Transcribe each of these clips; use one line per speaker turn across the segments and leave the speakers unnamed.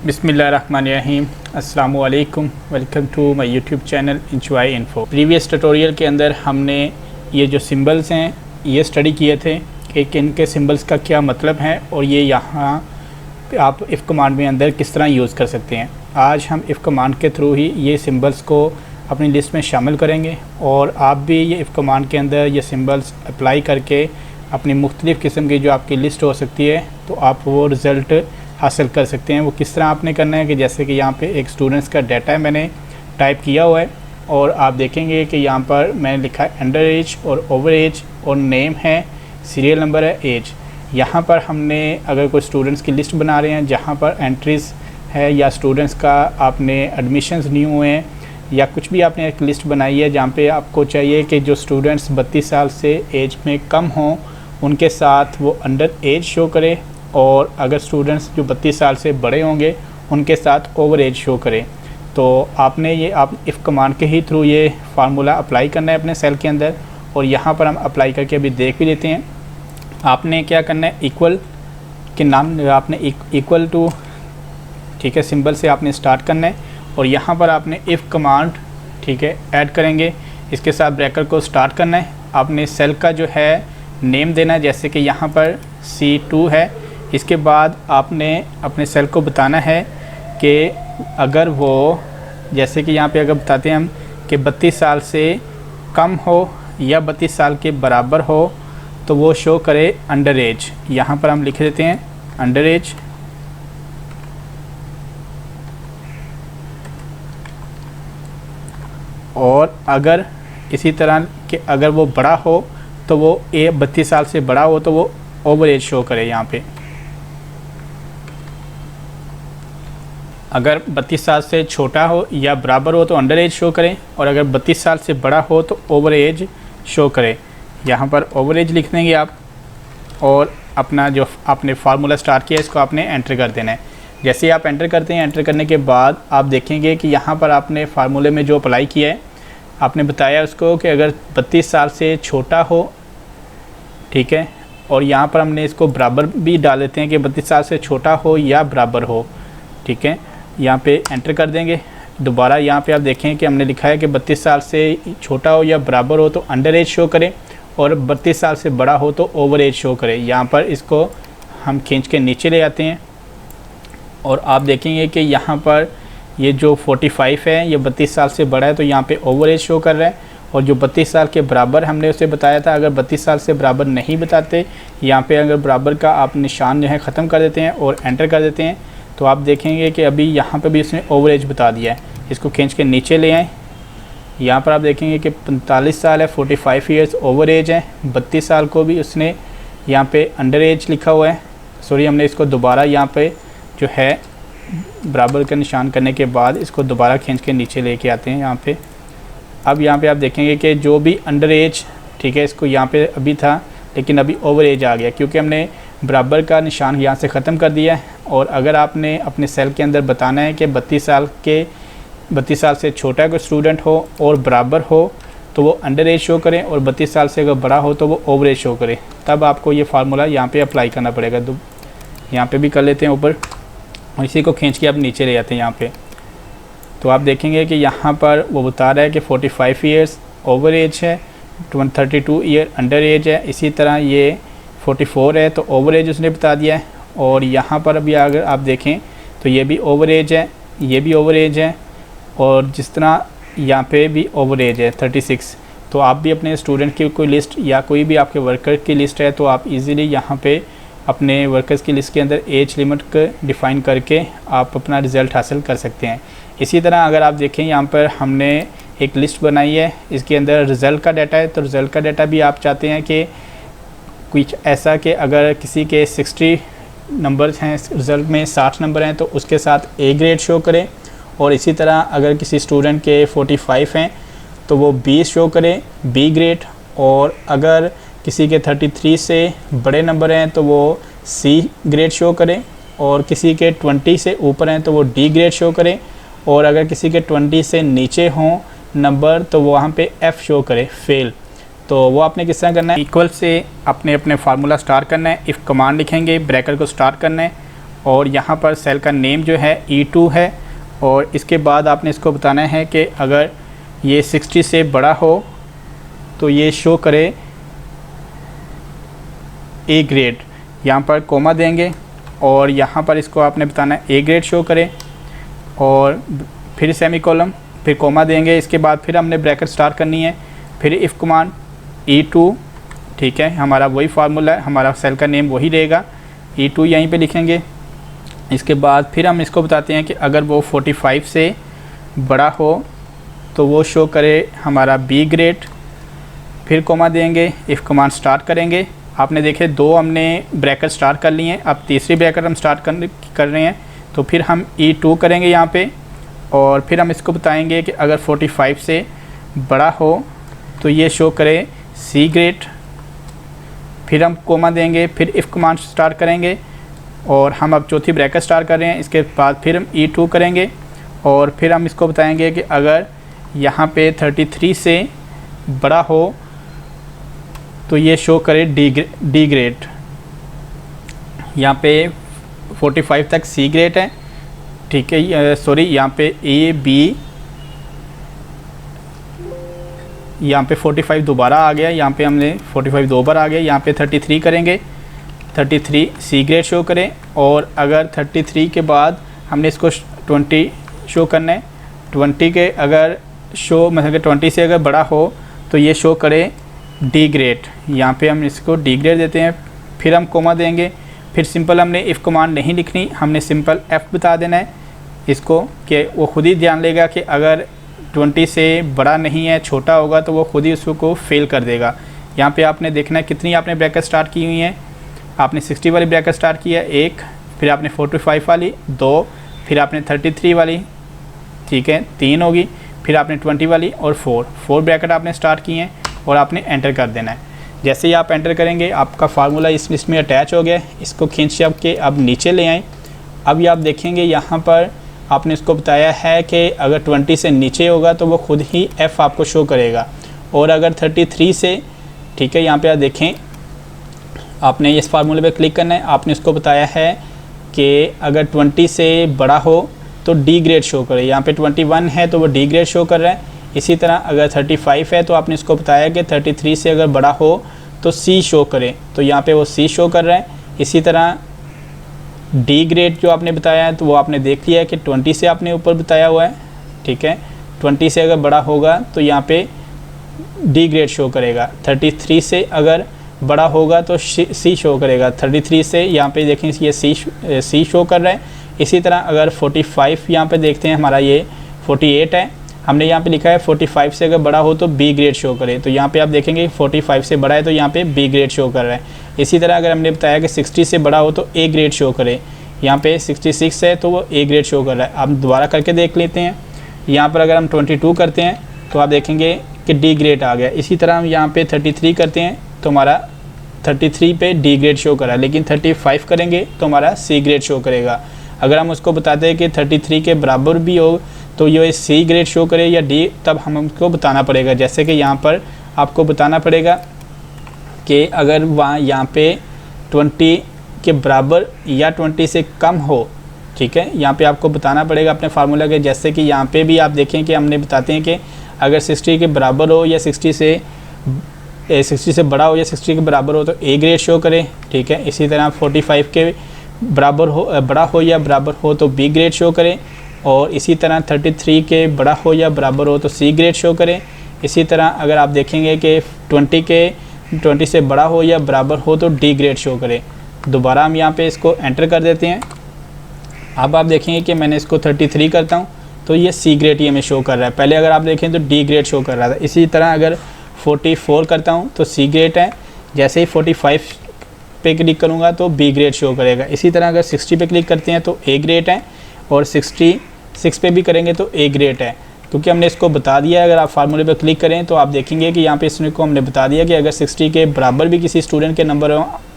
बिस्मिल्लाहिर्रहमानिर्रहीम। अस्सलामु अलैकुम। Welcome to my YouTube channel enjoy info. Previous tutorial के अंदर हमने ये जो सिंबल्स हैं ये स्टडी किए थे कि इनके सिंबल्स का क्या मतलब है और ये यहाँ आप इफ़ कमांड में अंदर किस तरह यूज़ कर सकते हैं। आज हम इफ़ कमांड के थ्रू ही ये सिंबल्स को अपनी लिस्ट में शामिल करेंगे और आप भी ये इफ़ कमांड के अंदर ये सिंबल्स अप्लाई करके अपनी मुख्तलिफ़ किस्म की जो आपकी लिस्ट हो सकती है तो आप वो रिज़ल्ट हासिल कर सकते हैं। वो किस तरह आपने करना है कि जैसे कि यहाँ पे एक स्टूडेंट्स का डाटा है मैंने टाइप किया हुआ है और आप देखेंगे कि यहाँ पर मैंने लिखा है अंडर एज और ओवर एज और नेम है, सीरियल नंबर है, एज। यहाँ पर हमने अगर कोई स्टूडेंट्स की लिस्ट बना रहे हैं जहाँ पर एंट्रीज़ है या स्टूडेंट्स का आपने एडमिशन्स न्यू हुए हैं या कुछ भी आपने एक लिस्ट बनाई है जहाँ पे आपको चाहिए कि जो स्टूडेंट्स 32 साल से एज में कम हों उनके साथ वो अंडर एज शो करे और अगर स्टूडेंट्स जो 32 साल से बड़े होंगे उनके साथ ओवर एज शो करें। तो आपने ये आप इफ़ कमांड के ही थ्रू ये फार्मूला अप्लाई करना है अपने सेल के अंदर और यहाँ पर हम अप्लाई करके अभी देख भी लेते हैं। आपने क्या करना है, इक्वल के नाम आपने इक्वल टू, ठीक है, सिंबल से आपने स्टार्ट करना है और यहाँ पर आपने इफ़ कमांड, ठीक है, ऐड करेंगे। इसके साथ ब्रैकेट को स्टार्ट करना है। आपने सेल का जो है नेम देना है, जैसे कि यहाँ पर C2 है। इसके बाद आपने अपने सेल को बताना है कि अगर वो, जैसे कि यहाँ पे अगर बताते हैं हम कि 32 साल से कम हो या 32 साल के बराबर हो तो वो शो करे अंडर एज। यहाँ पर हम लिख देते हैं अंडर एज और अगर इसी तरह कि अगर वो बड़ा हो तो वो 32 साल से बड़ा हो तो वो ओवर एज शो करे। यहाँ पे अगर 32 साल से छोटा हो या बराबर हो तो अंडर एज शो करें और अगर 32 साल से बड़ा हो तो ओवर एज शो करें। यहाँ पर ओवर एज लिख देंगे आप और अपना जो आपने फार्मूला स्टार्ट किया इसको आपने एंटर कर देना है। जैसे ही आप एंटर करते हैं, एंटर करने के बाद आप देखेंगे कि यहाँ पर आपने फार्मूले में जो अप्लाई किया है आपने बताया उसको कि अगर 32 साल से छोटा हो, ठीक है, और यहाँ पर हमने इसको बराबर भी डाल देते हैं कि 32 साल से छोटा हो या बराबर हो, ठीक है। यहाँ पे एंटर कर देंगे। दोबारा यहाँ पे आप देखें कि हमने लिखा है कि 32 साल से छोटा हो या बराबर हो तो अंडर एज शो करें और 32 साल से बड़ा हो तो ओवर एज शो करें। यहाँ पर इसको हम खींच के नीचे ले आते हैं और आप देखेंगे कि यहाँ पर ये जो 45 है ये 32 साल से बड़ा है तो यहाँ पे ओवर एज शो कर रहा है और जो 32 साल के बराबर हमने उसे बताया था, अगर 32 साल से बराबर नहीं बताते, यहाँ पे अगर बराबर का आप निशान जो है ख़त्म कर देते हैं और एंटर कर देते हैं तो आप देखेंगे कि अभी यहाँ पे भी उसने ओवर एज बता दिया है। इसको खींच के नीचे ले आएँ। यहाँ पर आप देखेंगे कि 45 साल है, 45 ईयर्स ओवर एज है। 32 साल को भी उसने यहाँ पे अंडर एज लिखा हुआ है। सॉरी, हमने इसको दोबारा यहाँ पे जो है बराबर का निशान करने के बाद इसको दोबारा खींच के नीचे लेके आते हैं यहाँ पे। अब यहाँ पे आप देखेंगे कि जो भी अंडर एज, ठीक है, इसको यहाँ पे अभी था लेकिन अभी ओवर एज आ गया क्योंकि हमने बराबर का निशान यहाँ से ख़त्म कर दिया है। और अगर आपने अपने सेल के अंदर बताना है कि 32 साल से छोटा कोई स्टूडेंट हो और बराबर हो तो वो अंडर एज शो करें और 32 साल से अगर बड़ा हो तो वो ओवर एज शो करे, तब आपको ये फार्मूला यहाँ पे अप्लाई करना पड़ेगा। तो यहाँ पे भी कर लेते हैं ऊपर और इसी को खींच के आप नीचे ले जाते हैं यहाँ पे। तो आप देखेंगे कि यहाँ पर वो बता रहा है कि 45 ईयर्स ओवर एज है, 32 ईयर अंडर एज है। इसी तरह ये 44 है तो ओवर एज उसने बता दिया है। और यहाँ पर अभी अगर आप देखें तो ये भी ओवर एज है, ये भी ओवर एज है और जिस तरह यहाँ पे भी ओवर एज है 36। तो आप भी अपने स्टूडेंट की कोई लिस्ट या कोई भी आपके वर्कर की लिस्ट है तो आप इजीली यहाँ पे अपने वर्कर्स की लिस्ट के अंदर एज लिमिट को डिफ़ाइन करके आप अपना रिज़ल्ट हासिल कर सकते हैं। इसी तरह अगर आप देखें यहाँ पर हमने एक लिस्ट बनाई है, इसके अंदर रिज़ल्ट का डाटा है तो रिज़ल्ट का डाटा भी आप चाहते हैं कि कुछ ऐसा कि अगर किसी के 60 नंबर्स हैं, रिज़ल्ट में 60 नंबर हैं तो उसके साथ ए ग्रेड शो करें और इसी तरह अगर किसी स्टूडेंट के 45 हैं तो वो 20 शो करें बी ग्रेड और अगर किसी के 33 से बड़े नंबर हैं तो वो सी ग्रेड शो करें और किसी के 20 से ऊपर हैं तो वो डी ग्रेड शो करें और अगर किसी के 20 से नीचे हों नंबर तो वो वहाँ पे एफ़ शो करे, फेल। तो वो आपने किस तरह करना है, इक्वल से अपने फार्मूला स्टार्ट करना है, इफ़ कमांड लिखेंगे, ब्रैकेट को स्टार्ट करना है और यहाँ पर सेल का नेम जो है E2 है। और इसके बाद आपने इसको बताना है कि अगर ये 60 से बड़ा हो तो ये शो करे ए ग्रेड, यहाँ पर कोमा देंगे और यहाँ पर इसको आपने बताना है ए ग्रेड शो करे और फिर सेमीकोलन, फिर कोमा देंगे। इसके बाद फिर हमने ब्रैकेट स्टार्ट करनी है, फिर इफ़ कमांड E2, ठीक है, हमारा वही फार्मूला है, हमारा सेल का नेम वही रहेगा, E2 यहीं पे लिखेंगे। इसके बाद फिर हम इसको बताते हैं कि अगर वो 45 से बड़ा हो तो वो शो करे हमारा बी ग्रेड, फिर कोमा देंगे, इफ़ कमांड स्टार्ट करेंगे। आपने देखे 2 हमने ब्रैकेट स्टार्ट कर लिए हैं, अब तीसरी ब्रैकेट हम स्टार्ट कर रहे हैं, तो फिर हम E2 करेंगे यहाँ पे और फिर हम इसको बताएंगे कि अगर 45 से बड़ा हो तो ये शो करे सी ग्रेड, फिर हम कोमा देंगे, फिर इफ़ कमांड स्टार्ट करेंगे और हम अब चौथी ब्रैकेट स्टार्ट कर रहे हैं। इसके बाद फिर हम E2 करेंगे और फिर हम इसको बताएंगे कि अगर यहाँ पे 33 से बड़ा हो तो ये शो करे डी ग्रेड। यहाँ पे 45 तक सी ग्रेड है, ठीक है, सॉरी यहाँ पे ए बी, यहाँ पे 45 दोबारा आ गया, यहाँ पे हमने 45 दो बार आ गया। यहाँ पे 33 करेंगे, 33 सी ग्रेड शो करें और अगर 33 के बाद हमने इसको 20 शो करना है, 20 के अगर शो मतलब कि 20 से अगर बड़ा हो तो ये शो करे डी ग्रेड। यहाँ पे हम इसको डी ग्रेड देते हैं, फिर हम कोमा देंगे, फिर सिंपल हमने इफ़ कमांड नहीं लिखनी, हमने सिंपल एफ़ बता देना है इसको कि वो खुद ही ध्यान लेगा कि अगर 20 से बड़ा नहीं है, छोटा होगा तो वो खुद ही उसको फेल कर देगा। यहाँ पे आपने देखना है कितनी आपने ब्रैकेट स्टार्ट की हुई हैं। आपने 60 वाली ब्रैकेट स्टार्ट किया 1, फिर आपने 45 वाली 2, फिर आपने 33 वाली, ठीक है, 3 होगी, फिर आपने 20 वाली और 4 ब्रैकेट आपने स्टार्ट की हैं और आपने एंटर कर देना है। जैसे ही आप एंटर करेंगे आपका फार्मूला इस लिस्ट में अटैच हो गया है। इसको खींच के अब नीचे ले आएँ। अब ये आप देखेंगे यहाँ पर आपने इसको बताया है कि अगर 20 से नीचे होगा तो वो खुद ही F आपको शो करेगा और अगर 33 से, ठीक है, यहाँ पे आप देखें आपने इस फार्मूले पे क्लिक करना है। आपने इसको बताया है कि अगर 20 से बड़ा हो तो डी ग्रेड शो करे, यहाँ पे 21 है तो वो डी ग्रेड शो कर रहा है। इसी तरह अगर 35 है तो आपने इसको बताया कि 33 से अगर बड़ा हो तो सी शो करे, तो यहाँ पे वो सी शो कर रहा है। इसी तरह डी ग्रेड जो आपने बताया है तो वो आपने देख लिया है कि 20 से आपने ऊपर बताया हुआ है, ठीक है, 20 से अगर बड़ा होगा तो यहाँ पे डी ग्रेड शो करेगा। 33 से अगर बड़ा होगा तो सी शो करेगा, 33 से यहाँ पे देखें ये सी शो कर रहा है। इसी तरह अगर 45 यहाँ पे देखते हैं हमारा ये 48 है, हमने यहाँ पे लिखा है 45 से अगर बड़ा हो तो बी ग्रेड शो करे, तो यहाँ पे आप देखेंगे 45 से बड़ा है तो यहाँ पे बी ग्रेड शो कर रहा है। इसी तरह अगर हमने बताया कि 60 से बड़ा हो तो ए ग्रेड शो करे, यहाँ पे 66 है तो वो ए ग्रेड शो कर रहा है। अब दोबारा करके देख लेते हैं। यहाँ पर अगर हम 22 करते हैं तो आप देखेंगे कि डी ग्रेड आ गया। इसी तरह हम यहाँ पे 33 करते हैं तो हमारा 33 पे डी ग्रेड शो करा, लेकिन 35 करेंगे तो हमारा सी ग्रेड शो करेगा। अगर हम उसको बताते हैं कि 33 के बराबर भी हो तो ये सी ग्रेड शो करे या डी, तब हमको बताना पड़ेगा। जैसे कि यहाँ पर आपको बताना पड़ेगा कि अगर वहाँ यहाँ पे 20 के बराबर या 20 से कम हो, ठीक है, यहाँ पे आपको बताना पड़ेगा अपने फार्मूला के। जैसे कि यहाँ पे भी आप देखें कि हमने बताते हैं कि अगर 60 के बराबर हो या 60 से बड़ा हो या 60 के बराबर हो तो ए ग्रेड शो करे, ठीक है। इसी तरह 45 के बराबर हो, बड़ा हो या बराबर हो तो बी ग्रेड शो करे, और इसी तरह 33 के बड़ा हो या बराबर हो तो सी ग्रेड शो करें। इसी तरह अगर आप देखेंगे कि 20 से बड़ा हो या बराबर हो तो डी ग्रेड शो करें। दोबारा हम यहाँ पे इसको एंटर कर देते हैं। अब आप देखेंगे कि मैंने इसको 33 करता हूँ तो ये सी ग्रेड ये में शो कर रहा है। पहले अगर आप देखें तो डी ग्रेड शो कर रहा था। इसी तरह अगर 44 करता हूँ तो सी ग्रेड है, जैसे ही 45 पे क्लिक करूँगा तो बी ग्रेड शो करेगा। इसी तरह अगर 60 पे क्लिक करते हैं तो ए ग्रेड है, और 66 पे भी करेंगे तो ए ग्रेड है, क्योंकि हमने इसको बता दिया है। अगर आप फार्मूले पे क्लिक करें तो आप देखेंगे कि यहाँ पे इसको हमने बता दिया कि अगर 60 के बराबर भी किसी स्टूडेंट के नंबर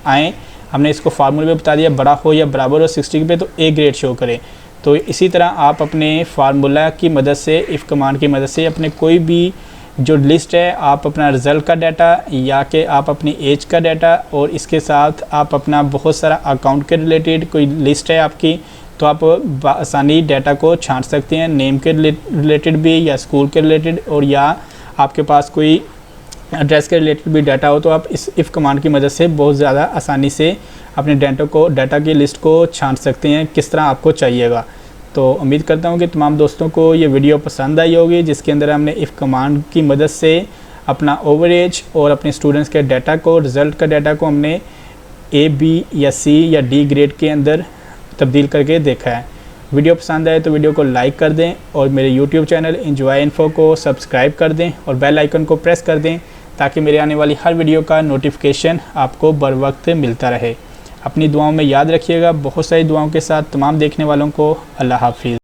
आएँ, हमने इसको फार्मूले पे बता दिया बड़ा हो या बराबर हो 60 पे तो ए ग्रेड शो करे। तो इसी तरह आप अपने फार्मूला की मदद से, इफ़ कमांड की मदद से अपने कोई भी जो लिस्ट है आप अपना रिज़ल्ट का डाटा या कि आप अपनी एज का डाटा और इसके साथ आप अपना बहुत सारा अकाउंट के रिलेटेड कोई लिस्ट है आपकी, तो आप आसानी डाटा को छांट सकते हैं। नेम के रिलेटेड भी या स्कूल के रिलेटेड, और या आपके पास कोई एड्रेस के रिलेटेड भी डाटा हो, तो आप इस इफ़ कमांड की मदद से बहुत ज़्यादा आसानी से अपने डाटा की लिस्ट को छांट सकते हैं किस तरह आपको चाहिएगा। तो उम्मीद करता हूँ कि तमाम दोस्तों को ये वीडियो पसंद आई होगी, जिसके अंदर हमने इफ़ कमांड की मदद से अपना ओवरेज और अपने स्टूडेंट्स के डाटा को, रिज़ल्ट का डाटा को हमने A, B या C या D ग्रेड के अंदर तब्दील करके देखा है। वीडियो पसंद आए तो वीडियो को लाइक कर दें और मेरे YouTube चैनल एंजॉय इन्फो को सब्सक्राइब कर दें और बेल आइकन को प्रेस कर दें ताकि मेरे आने वाली हर वीडियो का नोटिफिकेशन आपको बर वक्त मिलता रहे। अपनी दुआओं में याद रखिएगा। बहुत सारी दुआओं के साथ तमाम देखने वालों को अल्लाह हाफिज़।